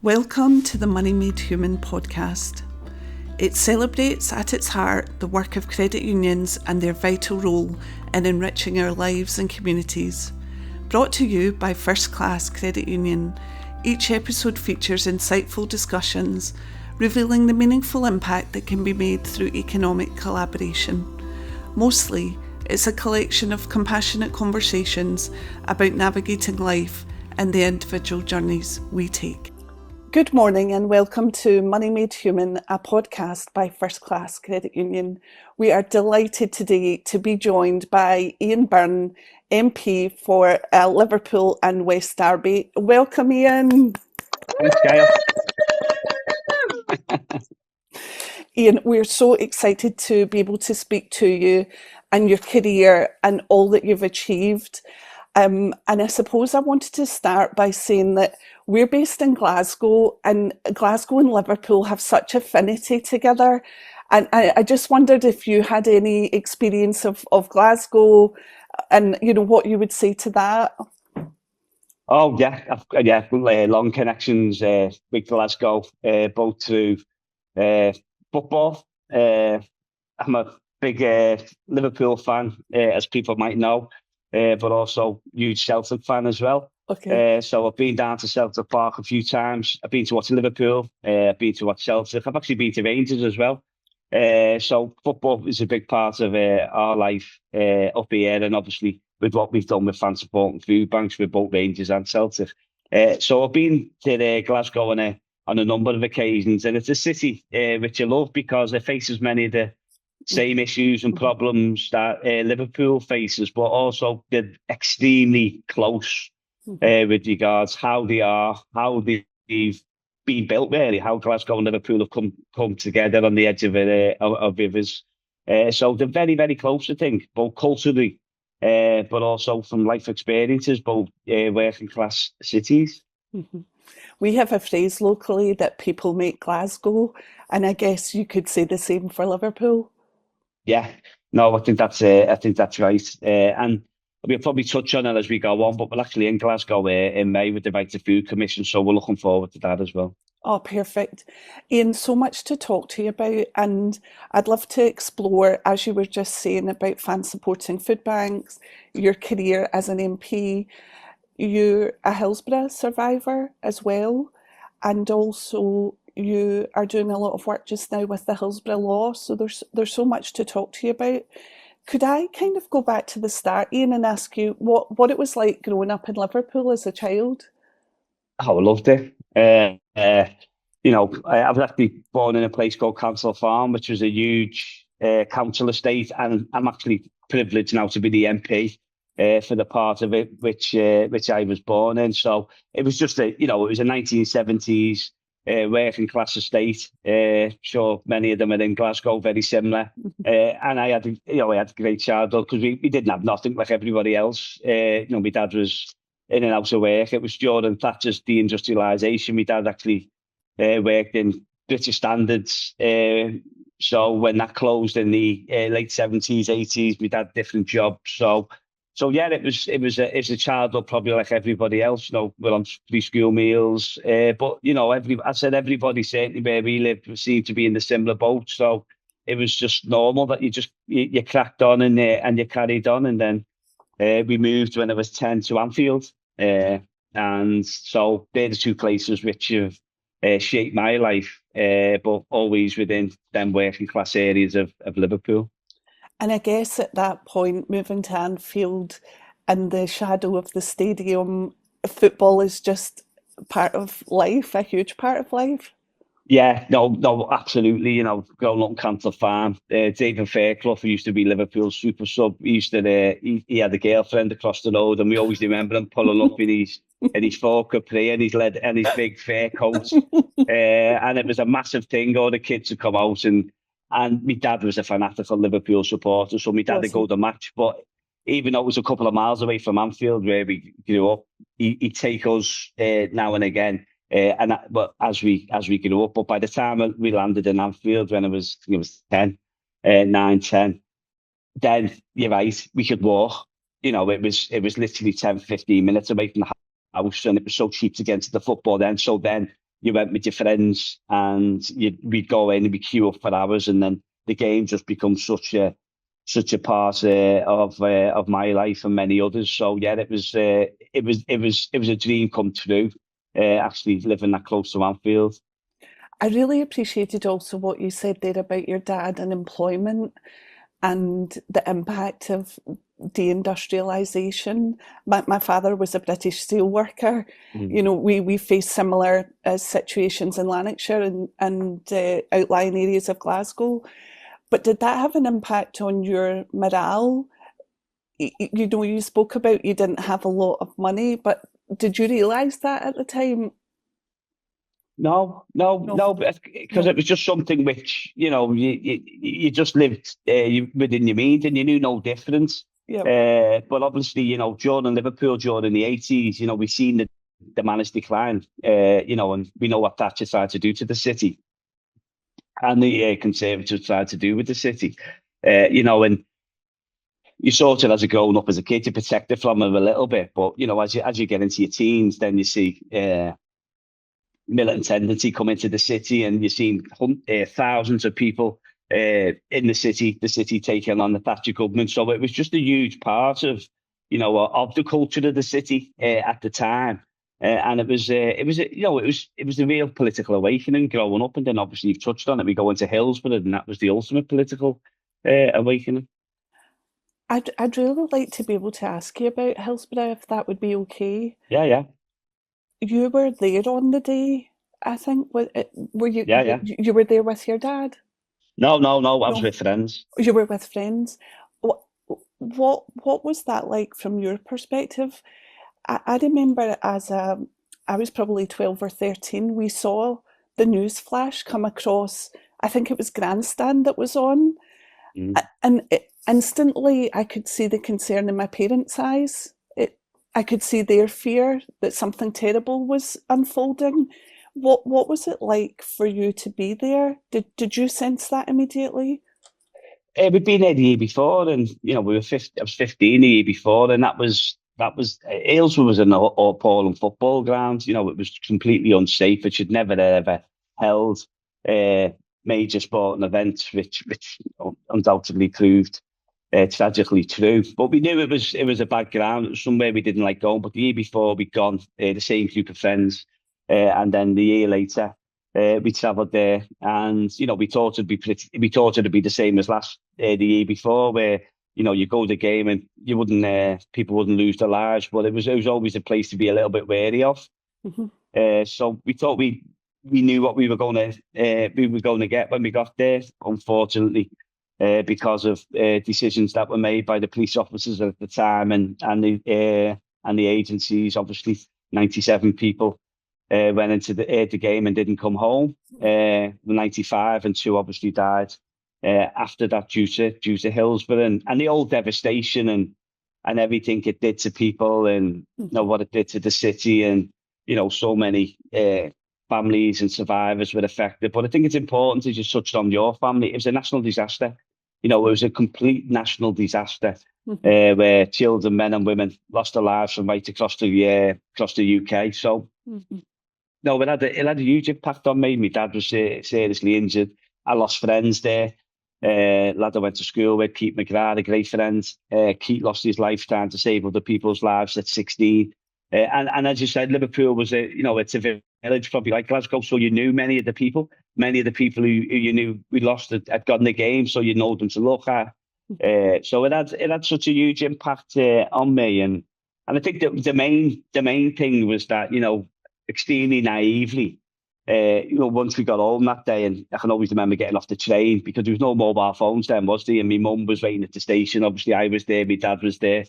Welcome to the Money Made Human podcast. It celebrates at its heart the work of credit unions and their vital role in enriching our lives and communities. Brought to you by First Class Credit Union, each episode features insightful discussions revealing the meaningful impact that can be made through economic collaboration. Mostly, it's a collection of compassionate conversations about navigating life and the individual journeys we take. Good morning and welcome to Money Made Human, a podcast by First Class Credit Union. We are delighted today to be joined by Byrne, MP for Liverpool and West Derby. Welcome, Ian. Thanks, Gayle. Ian, we're so excited to be able to speak to you and your career and all that you've achieved. And I suppose I wanted to start by saying that we're based in Glasgow, and Glasgow and Liverpool have such affinity together. And I just wondered if you had any experience of Glasgow and, you know, what you would say to that. Oh, yeah. I've got long connections with Glasgow, both through football. I'm a big Liverpool fan, as people might know, but also huge Celtic fan as well. Okay. So I've been down to Celtic Park a few times. I've been to watch Liverpool. I've been to watch Celtic. I've actually been to Rangers as well. So football is a big part of our life up here, and obviously with what we've done with Fans Supporting Foodbanks with both Rangers and Celtic. So I've been to Glasgow on a number of occasions, and it's a city which I love because it faces many of the same issues and problems that Liverpool faces, but also they're extremely close with regards how they are, how they've been built, really, how Glasgow and Liverpool have come together on the edge of rivers. So they're very, very close, I think, both culturally, but also from life experiences, both working class cities. Mm-hmm. We have a phrase locally that people make Glasgow, and I guess you could say the same for Liverpool. Yeah, no, I think that's right, and we'll probably touch on it as we go on. But we're actually in Glasgow in May with the Right to Food Commission, so we're looking forward to that as well. Oh, perfect. Ian, so much to talk to you about, and I'd love to explore, as you were just saying, about Fans Supporting Foodbanks, your career as an MP. You're a Hillsborough survivor as well, and also you are doing a lot of work just now with the Hillsborough Law, so there's so much to talk to you about. Could I kind of go back to the start, Ian, and ask you what it was like growing up in Liverpool as a child? Oh, I loved it. I was actually born in a place called Council Farm, which was a huge council estate, and I'm actually privileged now to be the MP for the part of it which I was born in. So it was just it was a 1970s working class estate. Sure, many of them are in Glasgow, very similar. And I had a great childhood because we didn't have nothing like everybody else. My dad was in and out of work. It was during Thatcher's deindustrialisation. My dad actually worked in British Standards. So when that closed in the late 70s, 80s, my dad had different jobs. So yeah, it was a childhood probably like everybody else. We're on free school meals, but everybody certainly where we lived seemed to be in the similar boat. So it was just normal that you cracked on and you carried on, and then we moved when I was 10 to Anfield, and so they're the two places which have shaped my life, but always within them working class areas of Liverpool. And I guess at that point, moving to Anfield and the shadow of the stadium, football is just part of life, a huge part of life. Yeah, no, absolutely. Growing up in Council Farm, David Fairclough, who used to be Liverpool's super sub, he had a girlfriend across the road, and we always remember him pulling up in his faux capri and his big fur coat, and it was a massive thing. All the kids would come out, and my dad was a fanatical Liverpool supporter, so my dad would go to the match. But even though it was a couple of miles away from Anfield where we grew up, he'd take us now and again. But as we grew up, but by the time we landed in Anfield when I was 10, 9, 10, then you're right, we could walk. It was literally 10, 15 minutes away from the house, and it was so cheap to get into the football then. So then you went with your friends, and we'd go in and we'd queue up for hours, and then the game just becomes such a part of my life and many others. So yeah, it was a dream come true. Actually living that close to Anfield. I really appreciated also what you said there about your dad and employment and the impact of deindustrialisation. My father was a British steel worker. You know, we faced similar situations in Lanarkshire and outlying areas of Glasgow. But did that have an impact on your morale? You know, you spoke about you didn't have a lot of money, but did you realise that at the time? No, because it was just something which, you just lived within your means, and you knew no difference. Yeah. But obviously, during Liverpool, during the 80s, we've seen the managed decline, and we know what Thatcher tried to do to the city, and the Conservatives tried to do with the city, and you sort of, as a growing up as a kid, you protect it from them a little bit. But, as you get into your teens, then you see militant tendency come into the city, and you've seen thousands of people in the city taking on the Thatcher government. So it was just a huge part of the culture of the city at the time, and it was a real political awakening growing up. And then obviously you've touched on it. We go into Hillsborough, and that was the ultimate political awakening. I'd really like to be able to ask you about Hillsborough, if that would be okay. Yeah. You were there on the day, I think. Were you? Yeah. You were there with your dad? No. I was with friends. You were with friends. What was that like from your perspective? I remember I was probably 12 or 13. We saw the news flash come across. I think it was Grandstand that was on, and instantly I could see the concern in my parents' eyes. I could see their fear that something terrible was unfolding. What was it like for you to be there? Did you sense that immediately? We'd been there the year before, and I was 15 the year before, and that was Aylesford was an appalling football ground. It was completely unsafe. It should never ever held major sporting events, which undoubtedly proved tragically true. But we knew it was a bad ground. It was somewhere we didn't like going. But the year before, we'd gone, the same group of friends, and then the year later, we travelled there, and we thought it'd be the same as the year before, where you go to the game and you wouldn't people wouldn't lose their lives, but it was always a place to be a little bit wary of. So we thought we knew what we were going to get when we got there. Unfortunately, because of decisions that were made by the police officers at the time and the agencies. Obviously, 97 people went into the game and didn't come home. 95, and 2 obviously died after that due to Hillsborough and the old devastation and everything it did to people, and what it did to the city, and so many families and survivors were affected. But I think it's important, as you touched on your family, it was a national disaster. It was a complete national disaster where children, men and women lost their lives from right across the UK. So, no, it had a huge impact on me. My dad was seriously injured. I lost friends there. Lad I went to school with, Keith McGrath, a great friend. Keith lost his life trying to save other people's lives at 16. And as you said, Liverpool was it's a village probably like Glasgow, so you knew many of the people who you knew we lost had gotten the game, so you know them to look at. So it had such a huge impact on me, and I think that the main thing was that extremely naively, once we got home that day, and I can always remember getting off the train because there was no mobile phones then, was there? And my mum was waiting at the station. Obviously, I was there, my dad was there,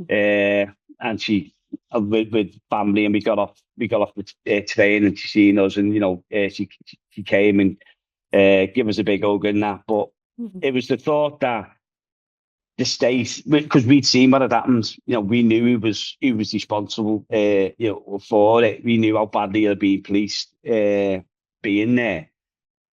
and she. With family, and we got off the train, and she seen us, and she came and give us a big hug and that. But it was the thought that the state, because we'd seen what had happened, we knew he was responsible, for it. We knew how badly it had been policed, being there.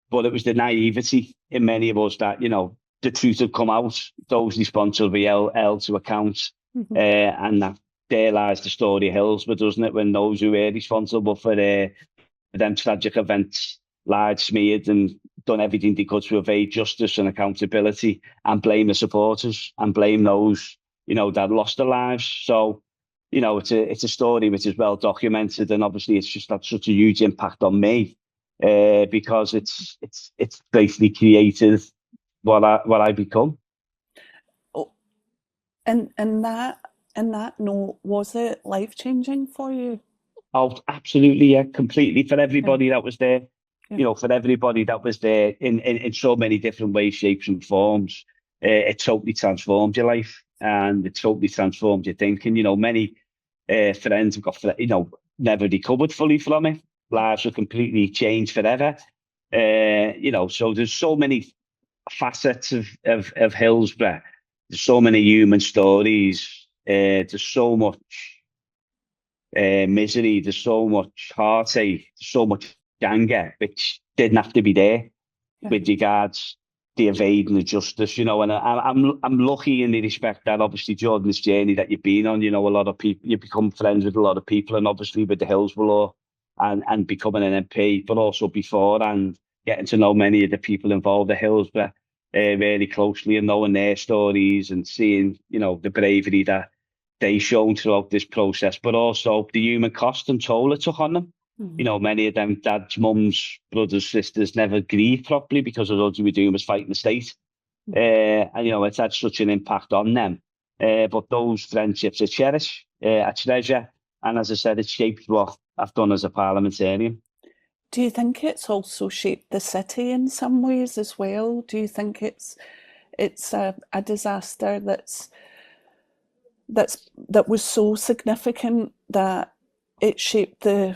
But it was the naivety in many of us that the truth had come out, those responsible be held to account, and that. There lies the story of Hillsborough, doesn't it? When those who were responsible for them tragic events, lied, smeared, and done everything they could to evade justice and accountability, and blame the supporters and blame those, that lost their lives. So, it's a story which is well documented, and obviously it's just had such a huge impact on me, because it's basically created what I become. Oh, and that note, was it life-changing for you? Oh, absolutely, yeah, completely. For everybody that was there, for everybody that was there in so many different ways, shapes, and forms, it totally transformed your life, and it totally transformed your thinking. Many friends have got, never recovered fully from it. Lives were completely changed forever. So there's so many facets of Hillsborough. There's so many human stories. There's so much misery, there's so much heartache, there's so much anger, which didn't have to be there with regards the evading the justice, and I'm lucky in the respect that obviously during this journey that you've been on, a lot of people, you become friends with a lot of people, and obviously with the Hillsborough Law and becoming an MP, but also before, and getting to know many of the people involved at Hillsborough really closely, and knowing their stories and seeing, the bravery that they shown throughout this process, but also the human cost and toll it took on them. Many of them dads, mums, brothers, sisters never grieved properly because all they were doing was fighting the state. And it's had such an impact on them. But those friendships I cherish, I treasure, and as I said, it shaped what I've done as a parliamentarian. Do you think it's also shaped the city in some ways as well? Do you think it's a disaster that was so significant that it shaped the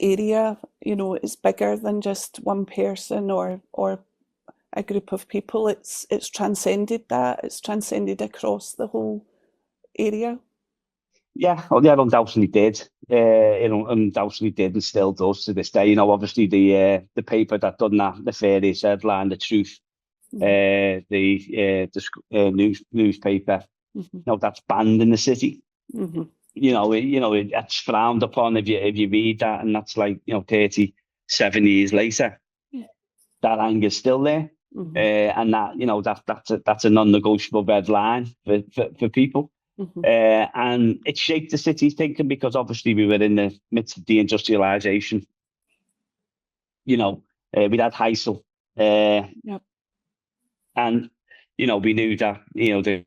area? It's bigger than just one person or a group of people. It's transcended that. It's transcended across the whole area. Yeah, well, yeah, undoubtedly did. Undoubtedly did, and still does to this day. Obviously the paper that done that nefarious headline, The Truth, the newspaper. That's banned in the city. It's frowned upon if you read that, and that's like 37 years later, that anger's still there, and that that's a non-negotiable red line for people. And it shaped the city's thinking because obviously we were in the midst of deindustrialisation. We had Heysel, and we knew that the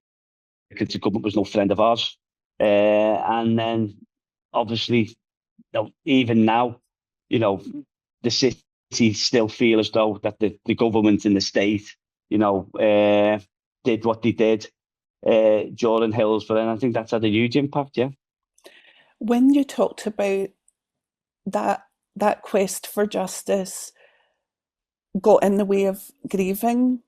government was no friend of ours, and then obviously, even now, the city still feel as though that the government and the state, did what they did during Hillsborough, and I think that's had a huge impact. Yeah. When you talked about that quest for justice got in the way of grieving,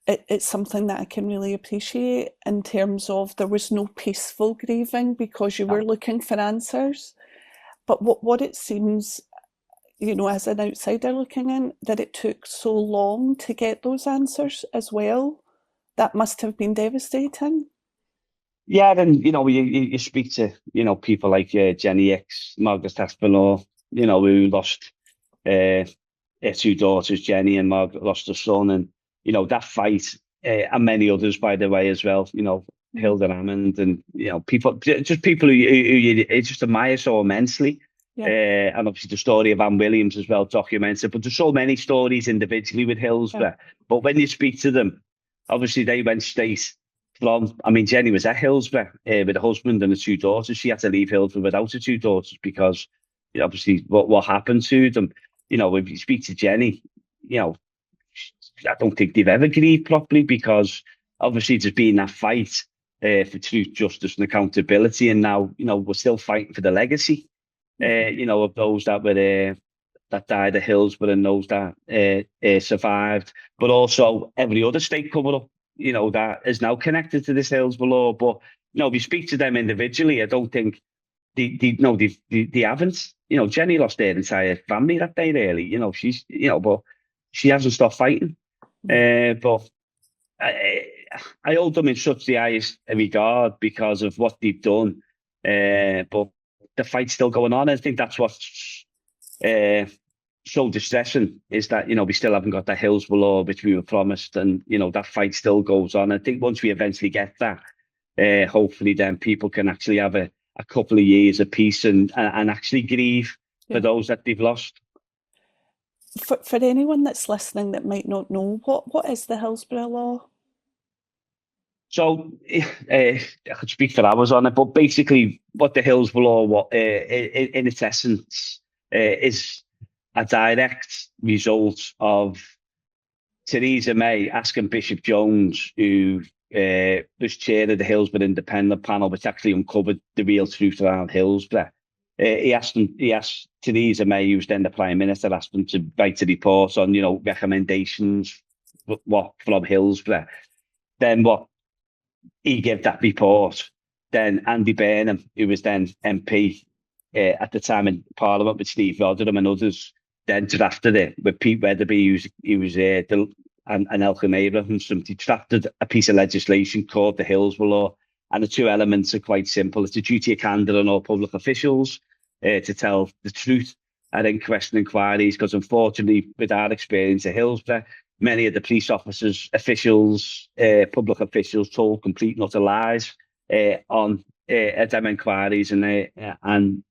it's something that I can really appreciate in terms of there was no peaceful grieving because you were looking for answers. But what it seems, as an outsider looking in, that it took so long to get those answers as well. That must have been devastating. Yeah, then, you speak to, people like Jenny X, Margaret Thatcher, who lost her two daughters, Jenny and Margaret lost her son, and that fight, and many others, by the way, as well. Hilda Hammond, and people who you just admire so immensely. Yeah. And obviously the story of Anne Williams as well documented. But there's so many stories individually with Hillsborough. Yeah. But when you speak to them, obviously they went straight from. I mean, Jenny was at Hillsborough with a husband and the two daughters. She had to leave Hillsborough without her two daughters because obviously what happened to them. If you speak to Jenny, I don't think they've ever grieved properly because obviously there's been that fight for truth, justice, and accountability, and now we're still fighting for the legacy, of those that were that died at Hillsborough and those that survived, but also every other state cover up, that is now connected to this Hillsborough Law. But if you speak to them individually, I don't think they haven't. Jenny lost her entire family that day. Really, she's but she hasn't stopped fighting. But I hold them in such the highest regard because of what they've done. But the fight's still going on. I think that's what's so distressing is that, we still haven't got that Hillsborough Law, which we were promised, and, that fight still goes on. I think once we eventually get that, hopefully then people can actually have a couple of years of peace and actually grieve for those that they've lost. For anyone that's listening that might not know, what is the Hillsborough Law? So I could speak for hours on it, but basically what the Hillsborough Law, in its essence, is a direct result of Theresa May asking Bishop Jones, who was chair of the Hillsborough Independent Panel, which actually uncovered the real truth around Hillsborough. He asked Theresa May, who was then the Prime Minister, asked him to write a report on, recommendations from Hillsborough. Then he gave that report. Then Andy Byrne, who was then MP at the time in Parliament with Steve Rotherham and others, then drafted it with Pete Weatherby, who was and Elkin Abrahams. He drafted a piece of legislation called the Hillsborough Law, and the two elements are quite simple. It's a duty of candour on all public officials to tell the truth at inquest and inquiries, because unfortunately, with our experience at Hillsborough, many of the police officers, officials, public officials told complete and utter lies on them inquiries, and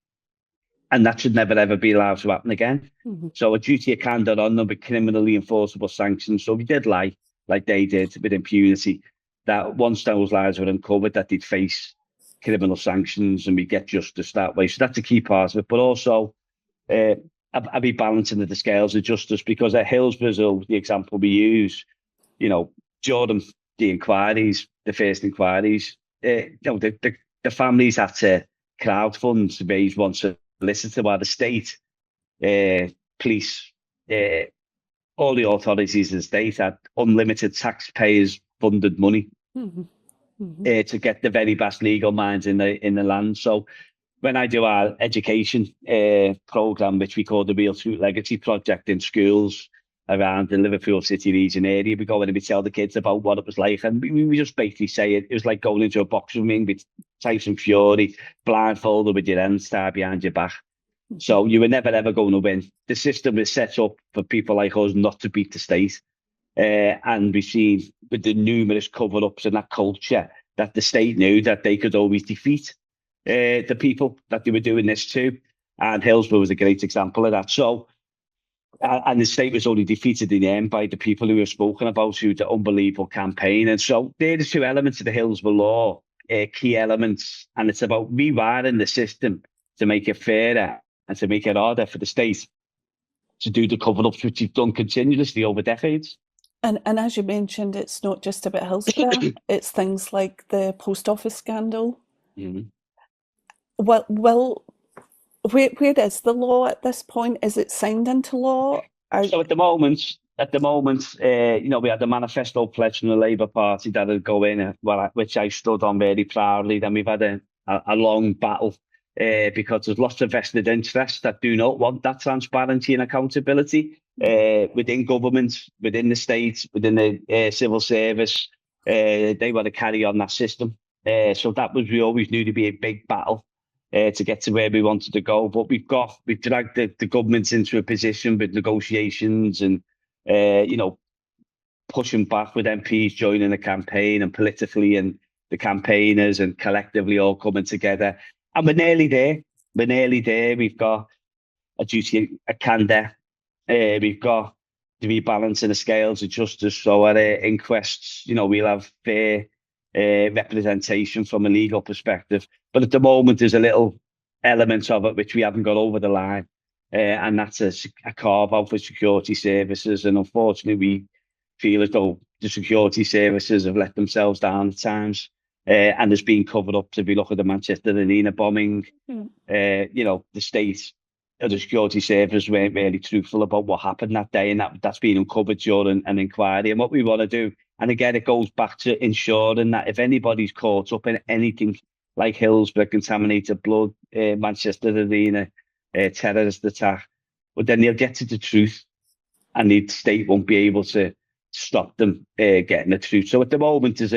that should never ever be allowed to happen again. Mm-hmm. So a duty of candour on them with criminally enforceable sanctions. So if you did lie, like they did, with impunity, that once those lies were uncovered, that they'd face criminal sanctions and we get justice that way. So that's a key part of it. But also, I'd be balancing the scales of justice, because at Hillsborough, the example we use, during the inquiries, the first inquiries, the families had to crowdfund to raise one solicitor, while the state, police, all the authorities in the state had unlimited taxpayers funded money to get the very best legal minds in the land. So when I do our education programme, which we call the Real Truth Legacy Project in schools around the Liverpool City region area, we go in and we tell the kids about what it was like. And we just basically say it was like going into a boxing ring with Tyson Fury, blindfolded with your hands tied behind your back. So you were never, ever going to win. The system is set up for people like us not to beat the state. And we've seen with the numerous cover-ups and that culture that the state knew that they could always defeat the people that they were doing this to. And Hillsborough was a great example of that. So, and the state was only defeated in the end by the people who have spoken about, who the unbelievable campaign. And so they're the two elements of the Hillsborough Law, key elements. And it's about rewiring the system to make it fairer and to make it harder for the state to do the cover-ups, which you've done continuously over decades. And as you mentioned, it's not just about Hillsborough, it's things like the post office scandal. Mm-hmm. Well, where is the law at this point? Is it signed into law? So at the moment, we had the manifesto pledge from the Labour Party that would go in, which I stood on very proudly. Then we've had a long battle because there's lots of vested interests that do not want that transparency and accountability within government, within the state, within the civil service. They want to carry on that system. So we always knew to be a big battle to get to where we wanted to go. But we've dragged the governments into a position with negotiations and, pushing back with MPs joining the campaign and politically, and the campaigners and collectively all coming together. And we're nearly there. We've got a duty of candour. We've got the rebalancing the scales of justice. So at inquests, we'll have fair representation from a legal perspective. But at the moment, there's a little element of it which we haven't got over the line. And that's a carve out for security services. And unfortunately, we feel as though the security services have let themselves down at times. And there's been covered up. If you look at the Manchester Arena bombing, the state or the security services weren't really truthful about what happened that day, and that's been uncovered during an inquiry. And what we want to do, and again, it goes back to ensuring that if anybody's caught up in anything like Hillsborough, contaminated blood, Manchester Arena, terrorist attack, but then they'll get to the truth, and the state won't be able to stop them getting the truth. So at the moment, there's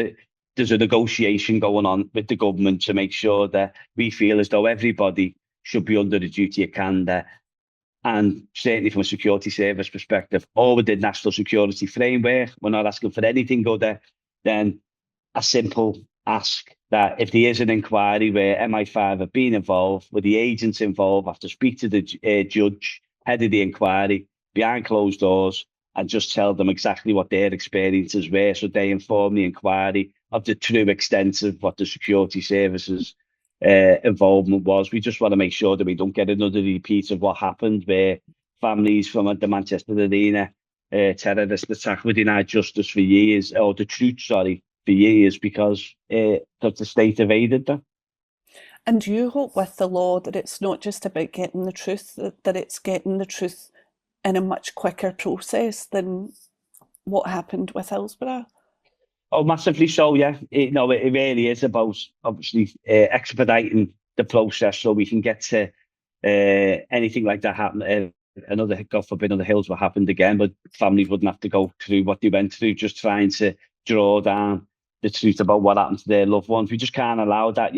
a negotiation going on with the government to make sure that we feel as though everybody should be under the duty of candour, And certainly from a security service perspective, all with the national security framework, we're not asking for anything other than a simple ask that if there is an inquiry where MI5 have been involved, with the agents involved, have to speak to the judge, head of the inquiry, behind closed doors, and just tell them exactly what their experiences were, so they inform the inquiry of the true extent of what the security services involvement was. We just want to make sure that we don't get another repeat of what happened, where families from the Manchester Arena terrorist attack were denied justice for years, or the truth, sorry, for years, because the state evaded that. And you hope with the law that it's not just about getting the truth, that it's getting the truth in a much quicker process than what happened with Hillsborough? Oh, massively so, yeah. It really is about, obviously, expediting the process so we can get to anything like that happen. Another, God forbid, another Hillsborough happened again, but families wouldn't have to go through what they went through, just trying to draw down the truth about what happened to their loved ones. We just can't allow that.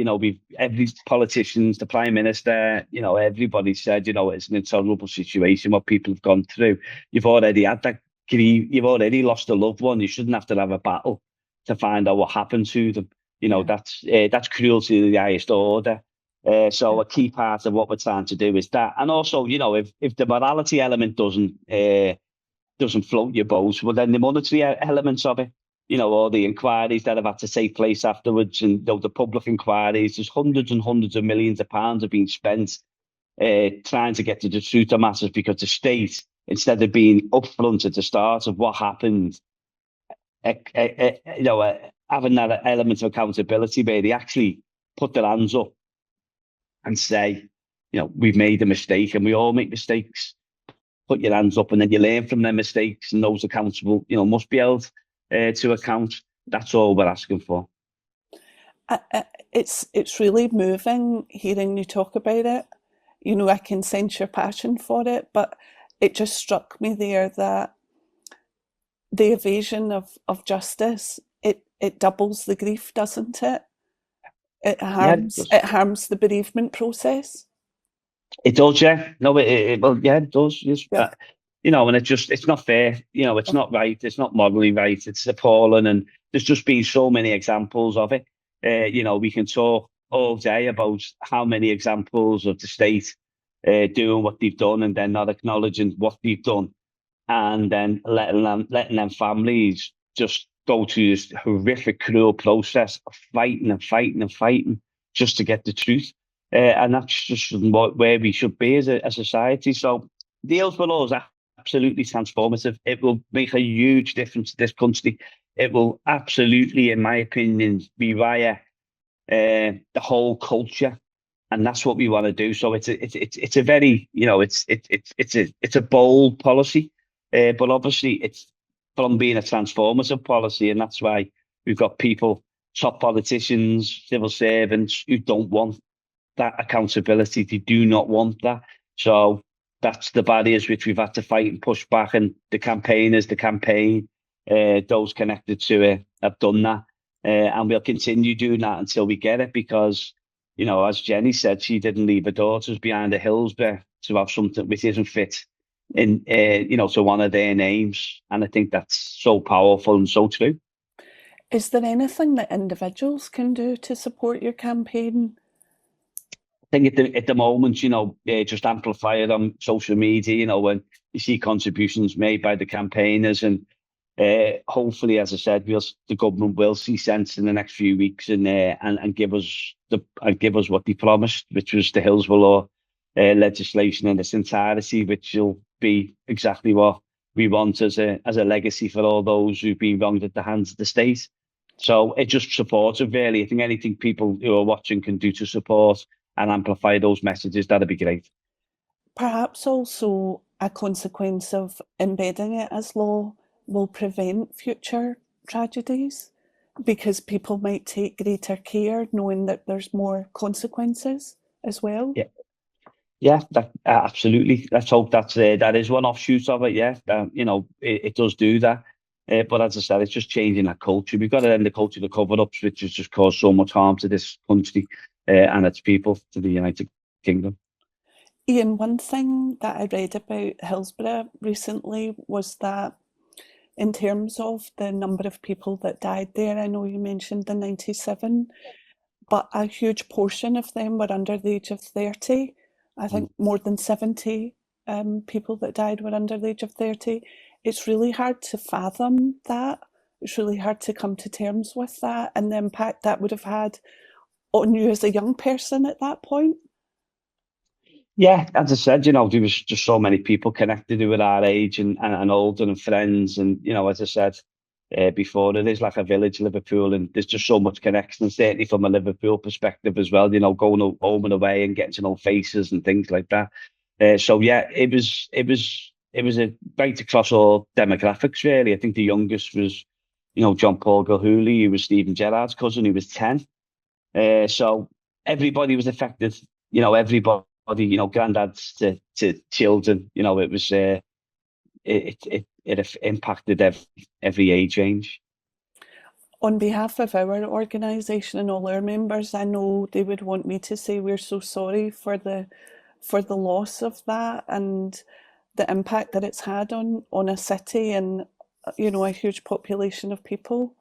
Every politicians, the Prime Minister, everybody said, it's an intolerable situation, what people have gone through. You've already had that grief, you've already lost a loved one. You shouldn't have to have a battle to find out what happened to them. That's cruelty to the highest order. So a key part of what we're trying to do is that. And also, if the morality element doesn't float your boat, well, then the monetary elements of it, all the inquiries that have had to take place afterwards, and the public inquiries, there's hundreds and hundreds of millions of pounds have been spent trying to get to the truth of matters, because the state, instead of being upfront at the start of what happened, having that element of accountability where they actually put their hands up and say, we've made a mistake, and we all make mistakes. Put your hands up, and then you learn from their mistakes, and those accountable, must be held to account. That's all we're asking for. It's really moving hearing you talk about it. I can sense your passion for it, but it just struck me there that the evasion of justice, it doubles the grief, doesn't it? It harms the bereavement process. It does, yeah. No, it does. Yes. Yeah. And it's not fair. It's not right. It's not morally right. It's appalling, and there's just been so many examples of it. We can talk all day about how many examples of the state doing what they've done and then not acknowledging what they've done, and then letting them families just go through this horrific, cruel process of fighting and fighting and fighting just to get the truth. And that's just where we should be as a society. So the Hillsborough Law is absolutely transformative. It will make a huge difference to this country. It will absolutely, in my opinion, rewire the whole culture, and that's what we want to do. So it's a very, it's a bold policy, but obviously it's from being a transformative policy, and that's why we've got people, top politicians, civil servants, who don't want that accountability. They do not want that. So that's the barriers which we've had to fight and push back, and the campaigners, the campaign, those connected to it have done that, and we'll continue doing that until we get it, because as Jenny said, she didn't leave her daughters behind a Hillsborough to have something which isn't fit in to one of their names, and I think that's so powerful and so true. Is there anything that individuals can do to support your campaign? I think at the moment, just amplify it on social media, when you see contributions made by the campaigners, and hopefully, as I said, the government will see sense in the next few weeks and give us what they promised, which was the Hillsborough Law legislation in its entirety, which will be exactly what we want as a legacy for all those who've been wronged at the hands of the state. So it just supports it, really. I think anything people who are watching can do to support and amplify those messages, that'd be great. Perhaps also a consequence of embedding it as law will prevent future tragedies, because people might take greater care knowing that there's more consequences as well. Yeah, absolutely. Let's hope that is one offshoot of it. Yeah, it does do that. But as I said, it's just changing that culture. We've got to end the culture of cover-ups, which has just caused so much harm to this country and its people, to the United Kingdom. Ian, one thing that I read about Hillsborough recently was that in terms of the number of people that died there, I know you mentioned the 97, but a huge portion of them were under the age of 30. I think more than 70 people that died were under the age of 30. It's really hard to fathom that. It's really hard to come to terms with that and the impact that would have had on you as a young person at that point. Yeah, as I said, there was just so many people connected who were our age and older and friends. And, as I said before, it is like a village, Liverpool, and there's just so much connection, and certainly from a Liverpool perspective as well, going home and away and getting to know faces and things like that. So yeah, it was a right across all demographics, really. I think the youngest was, John Paul Gilhooly, who was Stephen Gerrard's cousin, who was 10. So everybody was affected, everybody, granddads to children, it was, it impacted every age range. On behalf of our organisation and all our members, I know they would want me to say we're so sorry for the loss of that and the impact that it's had on a city and a huge population of people.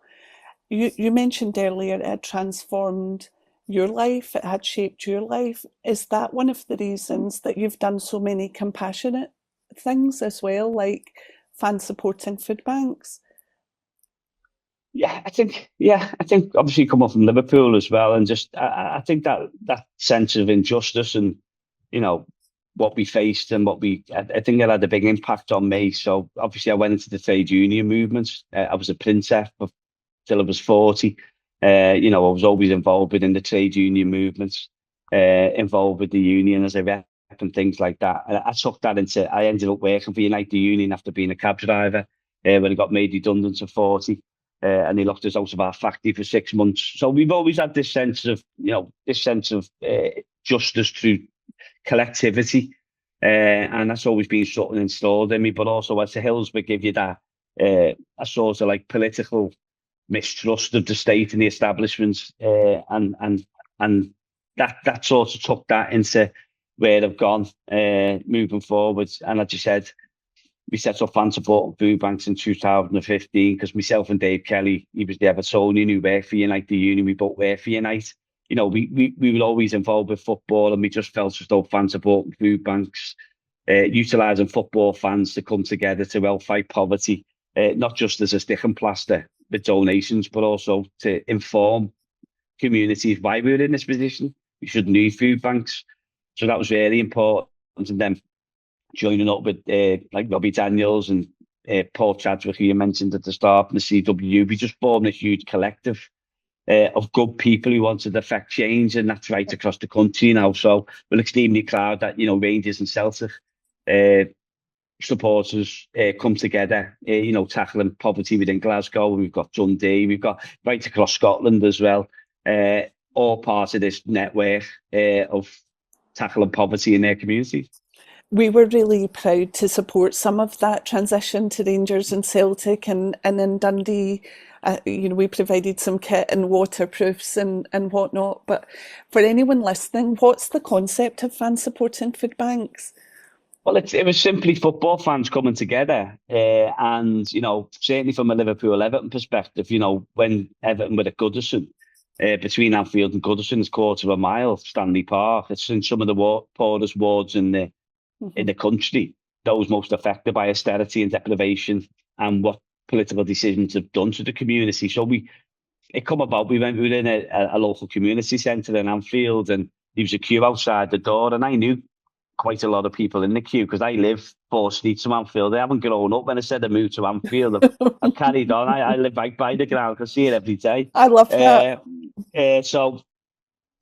You mentioned earlier it had transformed your life, it had shaped your life. Is that one of the reasons that you've done so many compassionate things as well, like Fans Supporting Foodbanks? Yeah, I think obviously come up from Liverpool as well, and just I think that sense of injustice and what we faced and I think it had a big impact on me. So obviously I went into the trade union movement. I was a printer till I was 40. I was always involved within the trade union movements, involved with the union as a rep and things like that. And I took that I ended up working for United Union after being a cab driver when I got made redundant at 40. And he locked us out of our factory for 6 months. So we've always had this sense of, justice through collectivity. And that's always been sort of installed in me. But also as the Hillsborough give you that, a sort of like political mistrust of the state and the establishments. And that sort of took that into where I've gone moving forward. And as you said, we set up Fans Supporting Foodbanks in 2015 because myself and Dave Kelly, he was the Evertonian who worked for United Union, we both worked for United. We were always involved with football, and we just felt as though Fans Supporting Foodbanks, utilising football fans to come together to help fight poverty, not just as a stick and plaster with donations, but also to inform communities why we were in this position. We should need food banks. So that was really important. And then joining up with like Robbie Daniels and Paul Chadwick, who you mentioned at the start, and the CW, we just formed a huge collective of good people who wanted to affect change, and that's right across the country now. So we're extremely proud that Rangers and Celtic supporters come together, tackling poverty within Glasgow. We've got Dundee, we've got right across Scotland as well, all part of this network of tackling poverty in their community. We were really proud to support some of that transition to Rangers and Celtic, and in Dundee, we provided some kit and waterproofs and whatnot. But for anyone listening, what's the concept of Fans Supporting Foodbanks? Well, it was simply football fans coming together, and certainly from a Liverpool-Everton perspective, when Everton were at Goodison, between Anfield and Goodison is quarter of a mile, Stanley Park. It's in some of the poorest wards in the country, those most affected by austerity and deprivation, and what political decisions have done to the community. So it come about. We were in a local community centre in Anfield, and there was a queue outside the door, and I knew quite a lot of people in the queue because I live 4 streets from Anfield. I haven't grown up when I said I moved to Anfield. I've carried on. I live right by the ground. I can see it every day. I love that. So,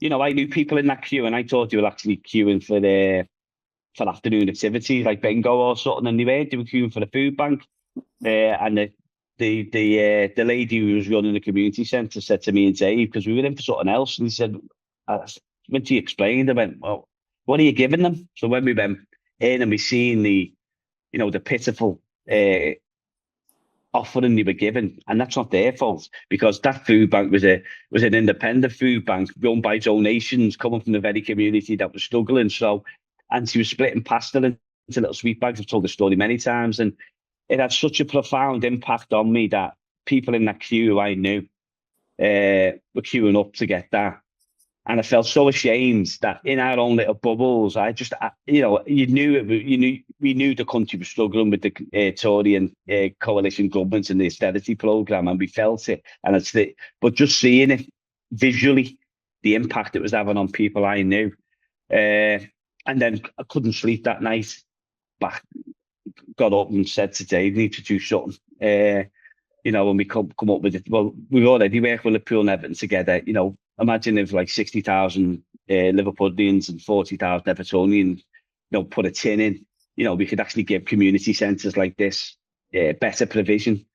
I knew people in that queue, and I thought you were actually queuing for afternoon activities like bingo or something, and they were queuing for the food bank. And the lady who was running the community centre said to me and Dave, because we were in for something else, and he said, when she explained, I went, well, what are you giving them? So when we went in and we seen the pitiful offering they were given, and that's not their fault, because that food bank was an independent food bank run by donations coming from the very community that was struggling. So and she was splitting pasta into little sweet bags. I've told the story many times, and it had such a profound impact on me that people in that queue who I knew were queuing up to get that. And I felt so ashamed that in our own little bubbles, we knew the country was struggling with the Tory and coalition governments and the austerity programme, and we felt it. And but just seeing it visually, the impact it was having on people I knew, and then I couldn't sleep that night. Got up and said today, we need to do something. When we come up with it, well, we already work with Liverpool and Everton together. Imagine if like 60,000 Liverpudlians and 40,000 Evertonians, put a tin in. We could actually give community centres like this better provision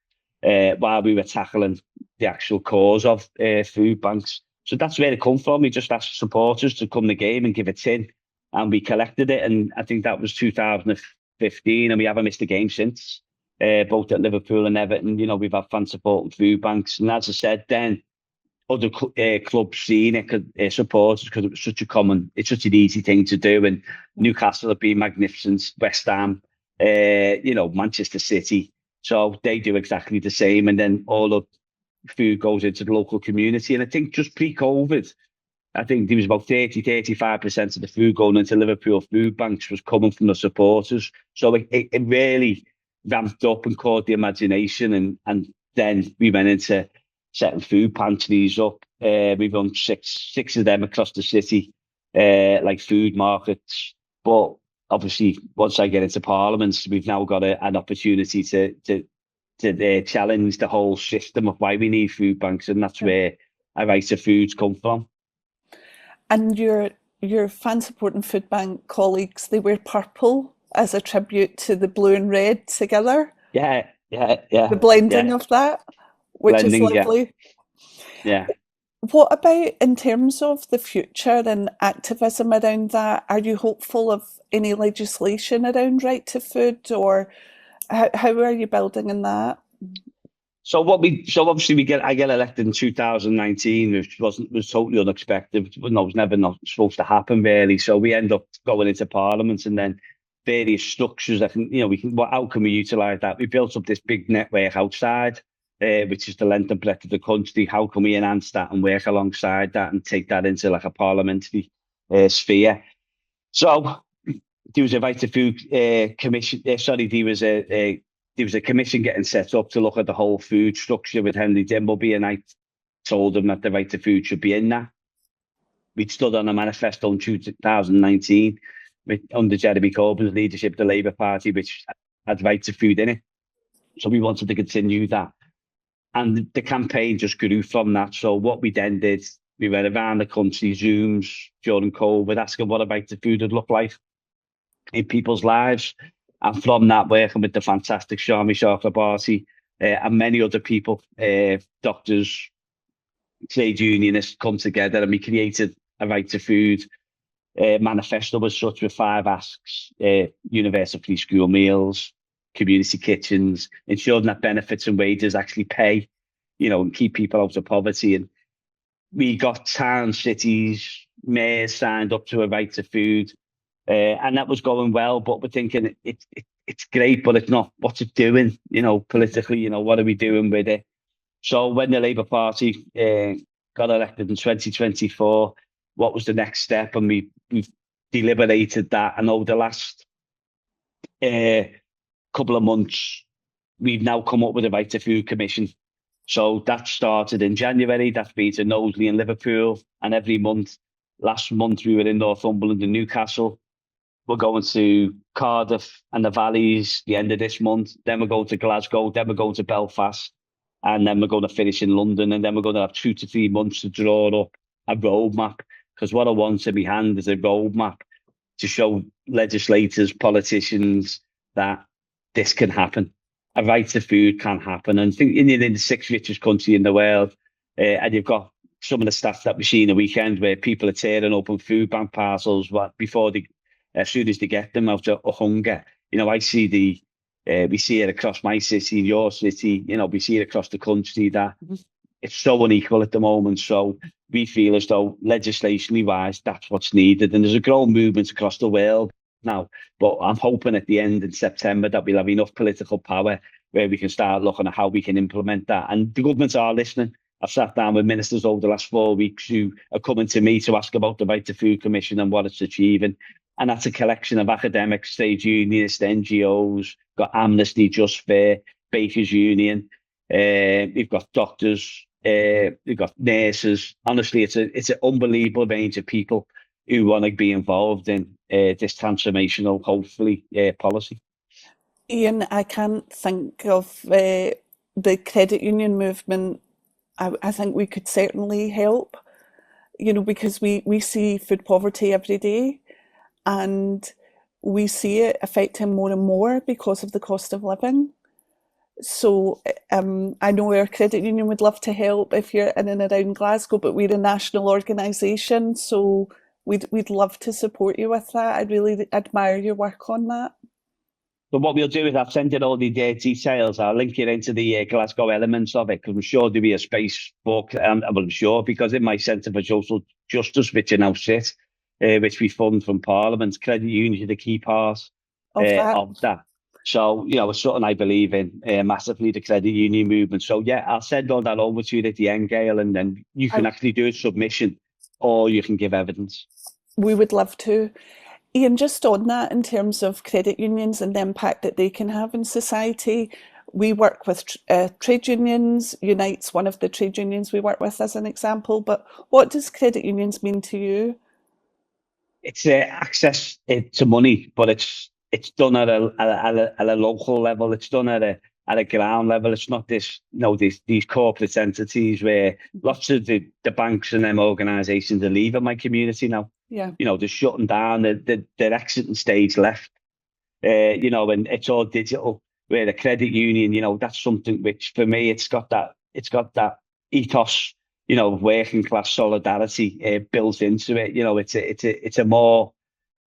while we were tackling the actual cause of food banks. So that's where it come from. We just asked supporters to come to the game and give a tin, and we collected it. And I think that was 2015, and we haven't missed a game since. Both at Liverpool and Everton, we've had Fans Supporting Foodbanks, and as I said, then other clubs seen it, supporters, because it's such an easy thing to do. And Newcastle have been magnificent, West Ham, Manchester City, so they do exactly the same. And then all the food goes into the local community. And I think just pre-COVID, I think there was about 35% of the food going into Liverpool food banks was coming from the supporters. So it really ramped up and caught the imagination, and then we went into setting food pantries up. We've run six of them across the city, like food markets. But obviously, once I get into Parliament, we've now got an opportunity to challenge the whole system of why we need food banks, and that's where our Right to Foods come from. And your Fans Supporting Food Bank colleagues, they wear purple as a tribute to the blue and red together. Yeah. The blending of that, which is lovely. Yeah. What about in terms of the future and activism around that? Are you hopeful of any legislation around right to food, or how are you building in that? So obviously I get elected in 2019, which was totally unexpected. It was never not supposed to happen really. So we end up going into Parliament, and then various structures. How can we utilise that? We built up this big network outside, which is the length and breadth of the country. How can we enhance that and work alongside that and take that into like a parliamentary sphere? So there was a Right to Food commission. There was a commission getting set up to look at the whole food structure with Henry Dimbleby, and I told them that the Right to Food should be in that. We'd stood on a manifesto in 2019 under Jeremy Corbyn's leadership of the Labour Party, which had Right to Food in it. So we wanted to continue that. And the campaign just grew from that. So what we then did, we went around the country, Zooms during COVID, asking what a Right to Food would look like in people's lives. And from that, working with the fantastic Shami Chakrabarti and many other people, doctors, trade unionists, come together, and we created a Right to Food manifesto as such, with 5 asks: universal free school meals, community kitchens, ensuring that benefits and wages actually pay, and keep people out of poverty. And we got towns, cities, mayors signed up to a Right to Food. And that was going well, but we're thinking it's great, but it's not. What's it doing, politically? What are we doing with it? So when the Labour Party got elected in 2024, what was the next step? And we deliberated that, and over the last couple of months, we've now come up with a Right to Food Commission. So that started in January. That's been to Knowsley and Liverpool, and every month. Last month we were in Northumberland and Newcastle. We're going to Cardiff and the Valleys the end of this month. Then we're going to Glasgow. Then we're going to Belfast. And then we're going to finish in London. And then we're going to have 2 to 3 months to draw up a roadmap. Because what I want in my hand is a roadmap to show legislators, politicians, that this can happen. A Right to Food can happen. And I think in the 6th richest country in the world, and you've got some of the stats that we see in the weekend where people are tearing open food bank parcels as soon as they get them out of hunger. I see we see it across my city, your city, we see it across the country that it's so unequal at the moment. So we feel as though legislationally wise, that's what's needed. And there's a growing movement across the world now. But I'm hoping at the end in September that we'll have enough political power where we can start looking at how we can implement that. And the governments are listening. I've sat down with ministers over the last 4 weeks who are coming to me to ask about the Right to Food Commission and what it's achieving. And that's a collection of academics, trade unionists, NGOs, got Amnesty, Just Fair, Bakers Union. We've got doctors, we've got nurses. Honestly, it's an unbelievable range of people who want to be involved in this transformational, hopefully, policy. Ian, I can't think of the credit union movement. I think we could certainly help, because we see food poverty every day, and we see it affecting more and more because of the cost of living. So I know our credit union would love to help if you're in and around Glasgow, but we're a national organisation, so we'd love to support you with that. I really admire your work on that. But what we'll do is I'll send you all the details. I'll link you into the Glasgow elements of it, because I'm sure there'll be a space for, I'm sure, because in my Centre for Social Justice, which I now sit, which we fund from Parliament, credit unions are the key part of that. So, it's something I believe in massively, the credit union movement. So, yeah, I'll send all that over to you at the end, Gayle, and then you can actually do a submission or you can give evidence. We would love to. Ian, just on that, in terms of credit unions and the impact that they can have in society, we work with trade unions. Unite's one of the trade unions we work with as an example. But what does credit unions mean to you? It's access to money, but it's done at a local level. It's done at a ground level. It's not these corporate entities where lots of the banks and them organisations are leaving my community now. Yeah. They're shutting down. They're exiting stage left. And it's all digital. Where the credit union, that's something which for me it's got that ethos, of working class solidarity built into it. It's a more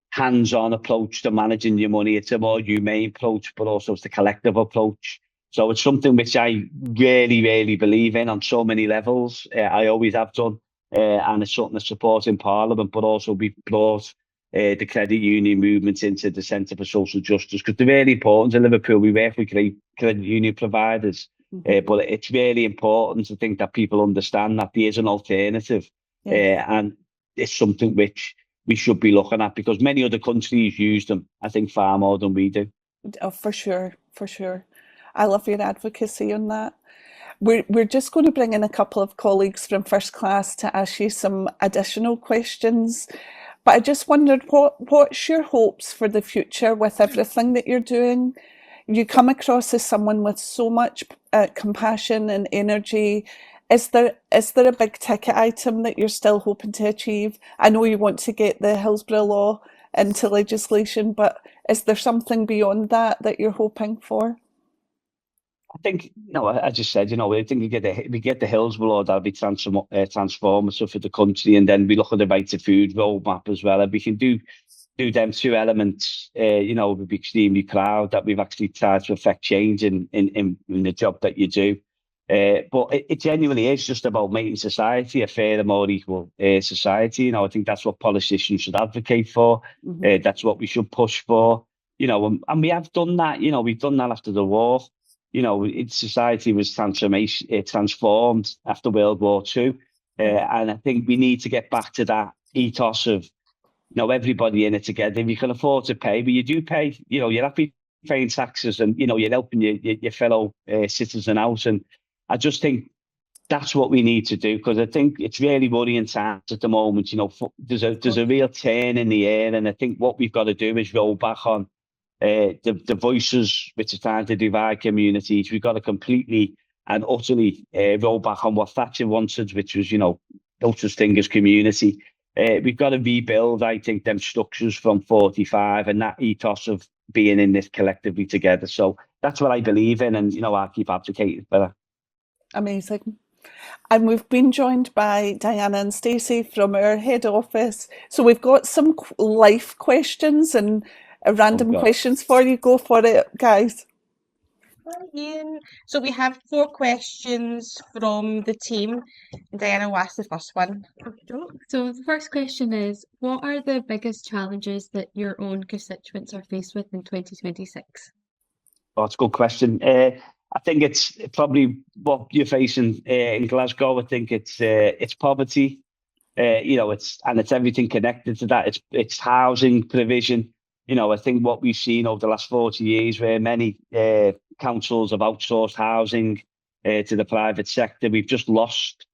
hands-on approach to managing your money. It's a more humane approach, but also it's the collective approach. So it's something which I really, really believe in on so many levels. I always have done. And it's something to support in Parliament, but also we've brought the credit union movement into the Centre for Social Justice, because they're really important in Liverpool. We work with great credit union providers, but it's really important to think that people understand that there is an alternative, and it's something which we should be looking at, because many other countries use them, I think, far more than we do. Oh, for sure. I love your advocacy on that. We're just going to bring in a couple of colleagues from First Class to ask you some additional questions. But I just wondered, what's your hopes for the future with everything that you're doing? You come across as someone with so much compassion and energy. Is there a big ticket item that you're still hoping to achieve? I know you want to get the Hillsborough Law into legislation, but is there something beyond that you're hoping for? I think, I just said, I think we get the Hillsborough Law, that'll be transformative for the country, and then we look at the Right to Food roadmap as well. And we can do them two elements. We'd be extremely proud that we've actually tried to affect change in the job that you do. But it genuinely is just about making society a fair and more equal society. I think that's what politicians should advocate for. That's what we should push for. And we have done that. We've done that after the war. Society was transformed after World War II. And I think we need to get back to that ethos of, everybody in it together. If you can afford to pay, but you do pay, you're happy paying taxes, and, you're helping your fellow citizen out. And I just think that's what we need to do, because I think it's really worrying times at the moment. There's a real turn in the air, and I think what we've got to do is roll back on the voices which are trying to divide communities. We've got to completely and utterly roll back on what Thatcher wanted, which was, no such thing as community. We've got to rebuild, I think, them structures from 45 and that ethos of being in this collectively together. So that's what I believe in, and, I'll keep advocating for that. Amazing. And we've been joined by Diana and Stacey from our head office. So we've got some life questions and random questions for you. Go for it, guys. Ian. So we have 4 questions from the team. Diana will ask the first one. So the first question is, what are the biggest challenges that your own constituents are faced with in 2026? Oh, that's a good question. I think it's probably what you're facing in Glasgow. I think it's poverty. It's everything connected to that. It's housing provision. I think what we've seen over the last 40 years, where many councils have outsourced housing to the private sector, we've just lost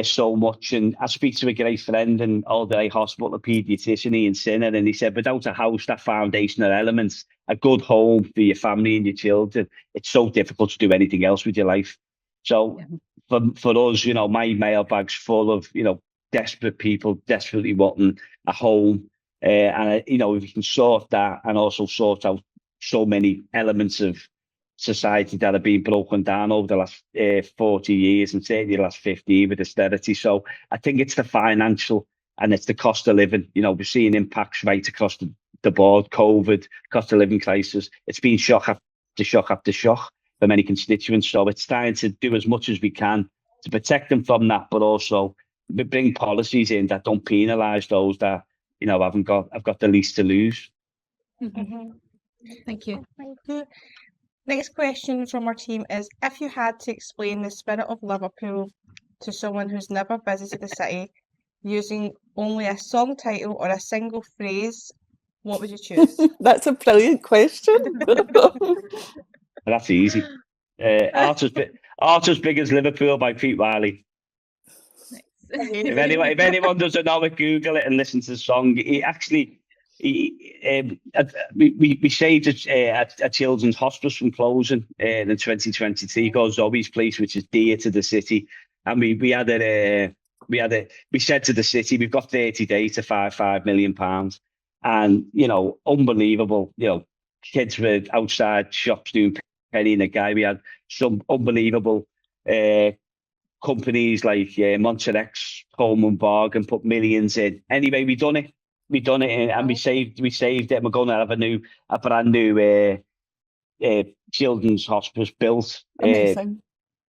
so much. And I speak to a great friend and all day hospital, a paediatrician, Ian Sinner, and he said, without a house, that foundational elements, a good home for your family and your children, it's so difficult to do anything else with your life. So for us, my mailbag's full of, desperate people desperately wanting a home. If we can sort that and also sort out so many elements of society that have been broken down over the last 40 years and certainly the last 50 with austerity. So I think it's the financial and it's the cost of living. We're seeing impacts right across the board, COVID, cost of living crisis. It's been shock after shock after shock for many constituents. So it's time to do as much as we can to protect them from that, but also bring policies in that don't penalise those that, have got the least to lose. Mm-hmm. Thank you. Thank you. Next question from our team is, if you had to explain the spirit of Liverpool to someone who's never visited the city using only a song title or a single phrase, what would you choose? That's a brilliant question. That's easy. Art as Big as Liverpool by Pete Wiley. If anyone doesn't know it, Google it and listen to the song. We saved a children's hospice from closing in 2023 called Zoe's Place, which is dear to the city. And we said to the city, we've got 30 days to £5 million. And, unbelievable, kids were outside shops doing penny in a guy. We had some unbelievable companies like Monterex, Coleman Bargain put millions in. Anyway, we done it, and we saved it. We're going to have a brand new children's hospice built. Amazing.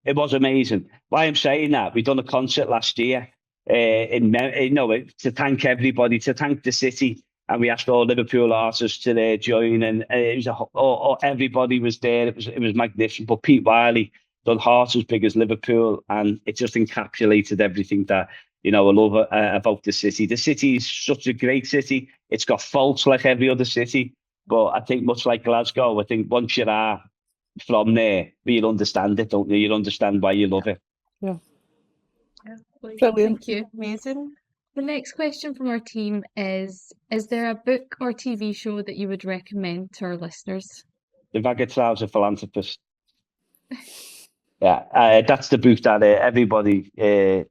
It was amazing. Why I'm saying that, we done a concert last year to thank everybody, to thank the city, and we asked all Liverpool artists to join, and it was everybody was there. It was magnificent. But Pete Wiley done Heart as Big as Liverpool, and it just encapsulated everything that I love about the city. The city is such a great city. It's got faults like every other city, but I think much like Glasgow, I think once you are from there, you'll understand it, don't you? You'll understand why you love it. Yeah. Brilliant. Thank you. Amazing. The next question from our team is there a book or TV show that you would recommend to our listeners? The Ragged Trouser Philanthropist. Yeah, that's the book that everybody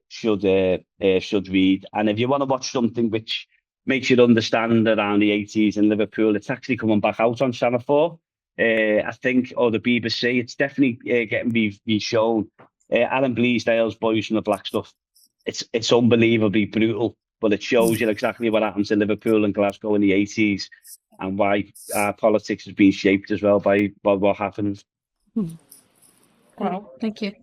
should read. And if you want to watch something which makes you understand around the 80s in Liverpool, it's actually coming back out on Channel 4, I think, or the BBC. It's definitely getting be shown. Alan Bleasdale's Boys from the Black Stuff. It's unbelievably brutal, but it shows you exactly what happened to Liverpool and Glasgow in the 80s and why our politics has been shaped as well by what happened. Wow, thank you.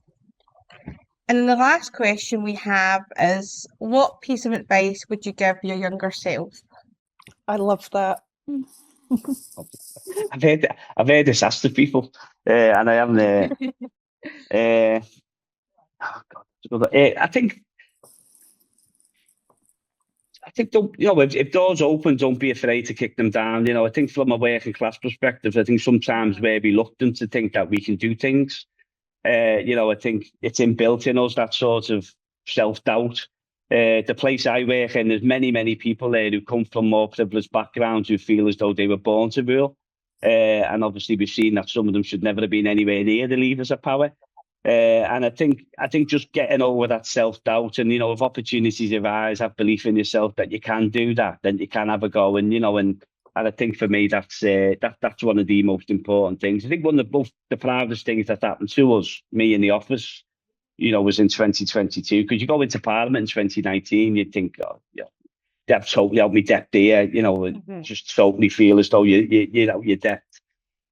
And the last question we have is, what piece of advice would you give your younger self? I love that. I've heard this asked to people, and I haven't. I think don't, if doors open, don't be afraid to kick them down. I think from a working class perspective, I think sometimes we're reluctant to think that we can do things. I think it's inbuilt in us, that sort of self-doubt. The place I work in, there's many people there who come from more privileged backgrounds who feel as though they were born to rule. And obviously we've seen that some of them should never have been anywhere near the levers of power. And I think just getting over that self-doubt and, if opportunities arise, have belief in yourself that you can do that, then you can have a go. And, and I think for me, that's one of the most important things. I think one of the proudest things that happened to us, me in the office, was in 2022. Because you go into Parliament in 2019, you'd think, oh, yeah, Deb totally helped me, Deb there, just totally feel as though you're Deb.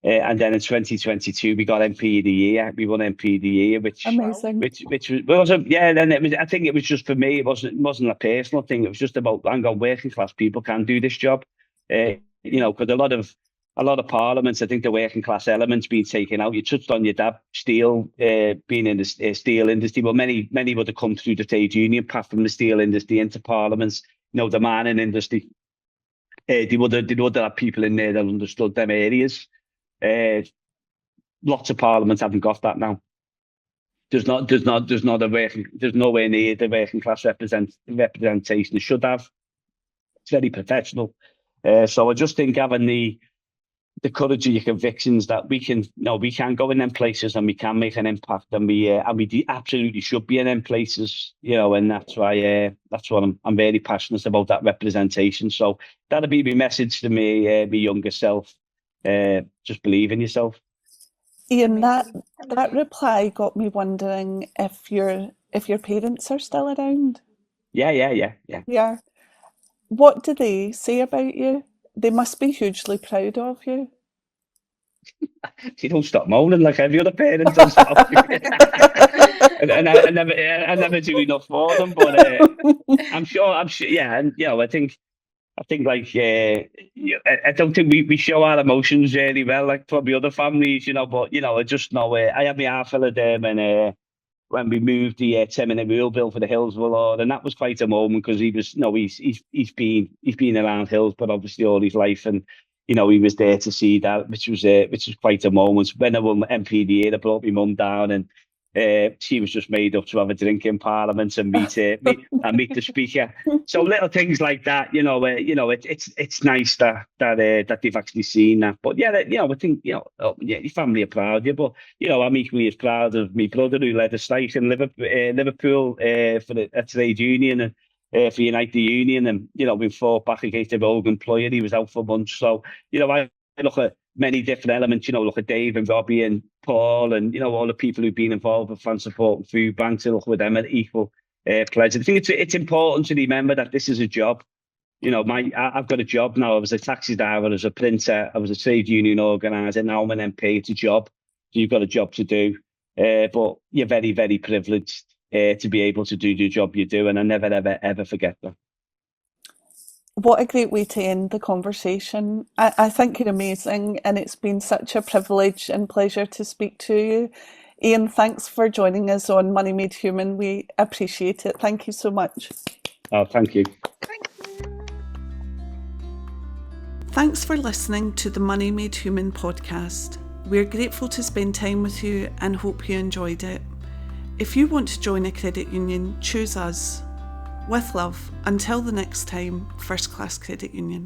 And then in 2022, we got MP of the Year. We won MP of the Year, which Amazing. which wasn't. Yeah, then it was. I think it was just for me. It wasn't a personal thing. It was just about, hang on, working class people can do this job. Because a lot of parliaments, I think the working class element's been taken out. You touched on your dad, steel, being in the steel industry. Well, many would have come through the trade union path from the steel industry into parliaments. The mining industry. They would have had people in there that understood them areas. Lots of parliaments haven't got that now. There's nowhere near the working class representation it should have. It's very professional. So I just think having the courage of your convictions that we can go in them places and we can make an impact, and we absolutely should be in them places, and that's why that's what I'm very passionate about, that representation. So that'll be my message to me, my younger self. Just believe in yourself. Ian, that reply got me wondering if your parents are still around. Yeah. What do they say about you? They must be hugely proud of you. You don't stop moaning like every other parent does. and I never do enough for them, but I'm sure. Yeah, and I think like I don't think we show our emotions really well, like probably other families, But I just know I had my half full of them, and when we moved the 10-minute wheel bill for the Hillsborough Law, and that was quite a moment, because he was, he's been around Hillsborough obviously all his life, and he was there to see that, which was quite a moment. When I won MP of the Year, I brought my mum down, and she was just made up to have a drink in Parliament and meet the Speaker. So little things like that, it's nice that they've actually seen that. But I think your family are proud of you. But I'm equally as proud of my brother, who led a strike in Liverpool for a trade union, and for Unite the Union, and we fought back against the rogue employer. He was out for months. So I look at many different elements. Look at Dave and Robbie and Paul, and all the people who've been involved with Fans Supporting Foodbanks. I look with them at equal pledge. I think it's important to remember that this is a job. I've got a job now. I was a taxi driver, I was a printer, I was a trade union organiser. Now I'm an MP. It's a job. So you've got a job to do, but you're very, very privileged to be able to do the job you do, and I never, ever, ever forget that. What a great way to end the conversation. I think you're amazing, and it's been such a privilege and pleasure to speak to you. Ian, thanks for joining us on Money Made Human. We appreciate it. Thank you so much. Oh, thank you. Thanks for listening to the Money Made Human podcast. We're grateful to spend time with you and hope you enjoyed it. If you want to join a credit union, choose us. With love, until the next time, First Class Credit Union.